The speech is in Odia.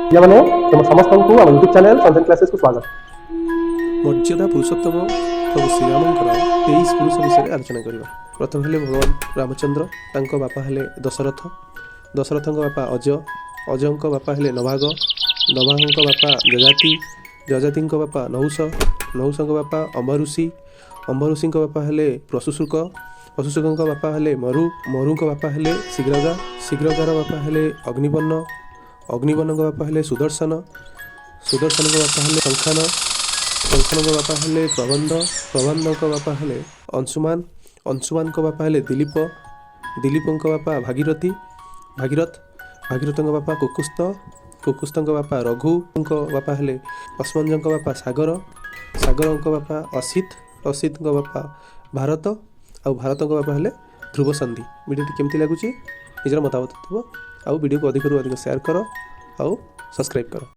ପିଲାମାନେ ତୁମ ସମସ୍ତଙ୍କୁ ଆମ ୟୁଟ୍ୟୁବ୍ ଚ୍ୟାନେଲ୍ ସଞ୍ଜନ କ୍ଲାସେସ୍କୁ ସ୍ୱାଗତ। ମର୍ଯ୍ୟାଦା ପୁରୁଷୋତ୍ତମ ପ୍ରଭୁ ଶ୍ରୀରାମଙ୍କର 23 ପୁରୁଷ ବିଷୟରେ ଆଲୋଚନା କରିବା। ପ୍ରଥମ ହେଲେ ଭଗବାନ ରାମଚନ୍ଦ୍ର, ତାଙ୍କ ବାପା ହେଲେ ଦଶରଥ, ଦଶରଥଙ୍କ ବାପା ଅଜ, ଅଜଙ୍କ ବାପା ହେଲେ ନଭାଗ, ନଭାଗଙ୍କ ବାପା ଯଜାତି, ଯଜାତିଙ୍କ ବାପା ନହୁଷ, ନହୁଷଙ୍କ ବାପା ଅମ୍ବଋଷି, ଅମ୍ବଋଷିଙ୍କ ବାପା ହେଲେ ପ୍ରସୁଶୁକ, ପ୍ରସୁଶୁକଙ୍କ ବାପା ହେଲେ ମରୁ, ମରୁଙ୍କ ବାପା ହେଲେ ଶୀଘ୍ରଗା, ଶୀଘ୍ରଗାର ବାପା ହେଲେ ଅଗ୍ନିବର୍ଣ୍ଣ, ଅଗ୍ନିବର୍ଣ୍ଣଙ୍କ ବାପା ହେଲେ ସୁଦର୍ଶନ, ସୁଦର୍ଶନଙ୍କ ବାପା ହେଲେ ଶଙ୍ଖାନ, ଶଙ୍ଖନଙ୍କ ବାପା ହେଲେ ପ୍ରବନ୍ଧ, ପ୍ରବନ୍ଧଙ୍କ ବାପା ହେଲେ ଅଂଶୁମାନ, ଅଂଶୁମାନଙ୍କ ବାପା ହେଲେ ଦିଲୀପ, ଦିଲୀପଙ୍କ ବାପା ଭାଗୀରଥୀ, ଭାଗୀରଥ, ଭାଗୀରଥଙ୍କ ବାପା କୁକୁସ୍ଥ, କୁକୁସ୍ଥଙ୍କ ବାପା ରଘୁଙ୍କ ବାପା ହେଲେ ଅଶ୍ମଞ୍ଜଙ୍କ ବାପା ସାଗର, ସାଗରଙ୍କ ବାପା ଅସିତ, ଅସିତଙ୍କ ବାପା ଭାରତ, ଆଉ ଭାରତଙ୍କ ବାପା ହେଲେ ଧ୍ରୁବସନ୍ଧି। ଭିଡ଼ିଓଟି କେମିତି ଲାଗୁଛି ନିଜର ମତାମତ ଥିବ, ଆଉ ଭିଡ଼ିଓକୁ ଅଧିକରୁ ଅଧିକ ସେୟାର କର ଆଉ ସବସ୍କ୍ରାଇବ୍ କର।